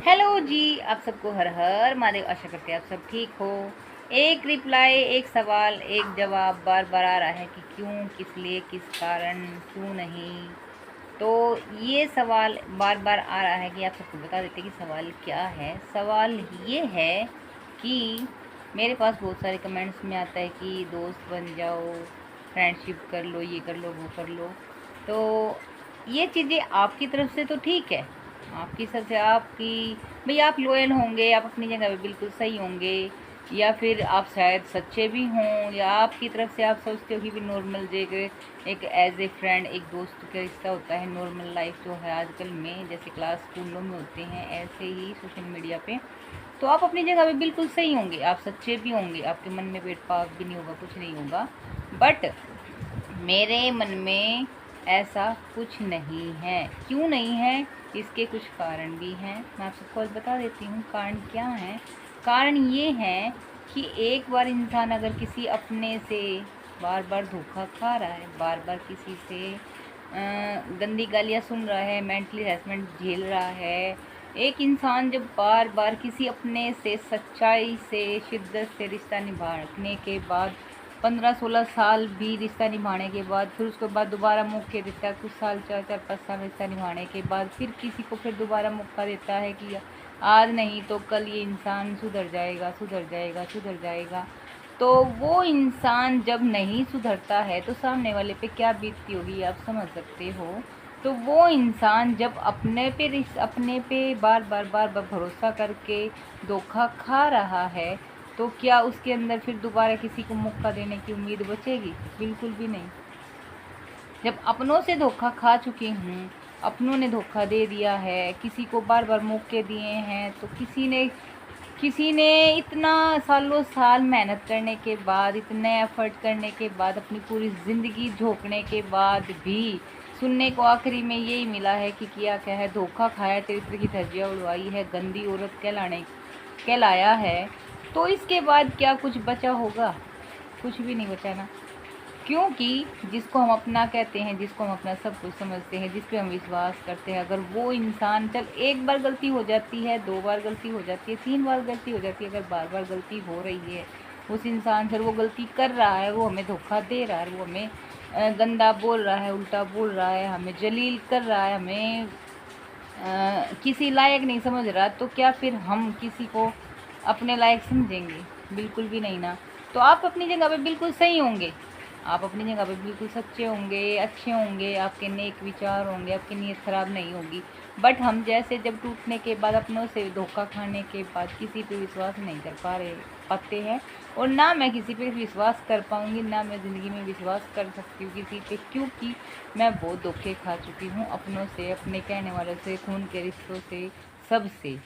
Hello जी, आप सबको हर हर महादेव। आशा करते हैं आप सब ठीक हो। एक रिप्लाई, एक सवाल, एक जवाब बार बार आ रहा है कि क्यों, किस लिए, किस कारण, क्यों नहीं। तो ये सवाल बार बार आ रहा है कि आप सबको बता देते कि सवाल क्या है। सवाल ये है कि मेरे पास बहुत सारे कमेंट्स में आता है कि दोस्त बन जाओ, फ्रेंडशिप कर लो, ये कर लो, वो कर लो। तो ये चीज़ें आपकी तरफ से तो ठीक है, आपकी सबसे आपकी भाई आप लॉयल होंगे, आप अपनी जगह पे बिल्कुल सही होंगे, या फिर आप शायद सच्चे भी हों, या आपकी तरफ से आप सोचते हो कि भी नॉर्मल जगह एक एज ए फ्रेंड, एक दोस्त का रिश्ता होता है। नॉर्मल लाइफ जो है आजकल में, जैसे क्लास स्कूलों में होते हैं, ऐसे ही सोशल मीडिया पे। तो आप अपनी जगह पे बिल्कुल सही होंगे, आप सच्चे भी होंगे, आपके मन में भेद भाव भी नहीं होगा, कुछ नहीं होगा। बट मेरे मन में ऐसा कुछ नहीं है। क्यों नहीं है, इसके कुछ कारण भी हैं। मैं आप सबको आज बता देती हूँ कारण क्या है। कारण ये है कि एक बार इंसान अगर किसी अपने से बार बार धोखा खा रहा है, बार बार किसी से गंदी गालियाँ सुन रहा है, मेंटली हैरेसमेंट झेल रहा है, एक इंसान जब बार बार किसी अपने से सच्चाई से, शिद्दत से रिश्ता निभाने के बाद, 15-16 साल भी रिश्ता निभाने के बाद, फिर उसके बाद दोबारा मौके देता है, कुछ साल 4-4-5 साल रिश्ता निभाने के बाद फिर किसी को फिर दोबारा मौका देता है कि आज नहीं तो कल ये इंसान सुधर जाएगा, सुधर जाएगा, सुधर जाएगा। तो वो इंसान जब नहीं सुधरता है तो सामने वाले पे क्या बीतती होगी आप समझ सकते हो। तो वो इंसान जब अपने पे बार बार भरोसा करके धोखा खा रहा है, तो क्या उसके अंदर फिर दोबारा किसी को मौका देने की उम्मीद बचेगी? बिल्कुल भी नहीं। जब अपनों से धोखा खा चुकी हूँ, अपनों ने धोखा दे दिया है, किसी को बार बार मौके दिए हैं, तो किसी ने इतना सालों साल मेहनत करने के बाद, इतने एफर्ट करने के बाद, अपनी पूरी ज़िंदगी झोंकने के बाद भी सुनने को आखिरी में यही मिला है कि किया क्या है, धोखा खाया, चरित्र की धज्जियाँ उड़वाई है, गंदी औरत कहलाया है। तो इसके बाद क्या कुछ बचा होगा? कुछ भी नहीं बचा ना। क्योंकि जिसको हम अपना कहते हैं, जिसको हम अपना सब कुछ समझते हैं, जिस पे हम विश्वास करते हैं, अगर वो इंसान, चल एक बार गलती हो जाती है, 2 बार गलती हो जाती है, 3 बार गलती हो जाती है, अगर बार बार गलती हो रही है उस इंसान से, वो गलती कर रहा है, वो हमें धोखा दे रहा है, वो हमें गंदा बोल रहा है, उल्टा बोल रहा है, हमें जलील कर रहा है, हमें किसी लायक नहीं समझ रहा, तो क्या फिर हम किसी को अपने लायक समझेंगे? बिल्कुल भी नहीं ना। तो आप अपनी जगह पे बिल्कुल सही होंगे, आप अपनी जगह पे बिल्कुल सच्चे होंगे, अच्छे होंगे, आपके नेक विचार होंगे, आपकी नीयत ख़राब नहीं होगी। बट हम जैसे जब टूटने के बाद, अपनों से धोखा खाने के बाद किसी पे विश्वास नहीं कर पाते हैं, और ना मैं किसी पे विश्वास कर पाऊँगी, ना मैं ज़िंदगी में विश्वास कर सकती हूँ किसी पे, क्योंकि मैं बहुत धोखे खा चुकी हूँ अपनों से, अपने कहने वालों से, खून के रिश्तों से, सबसे।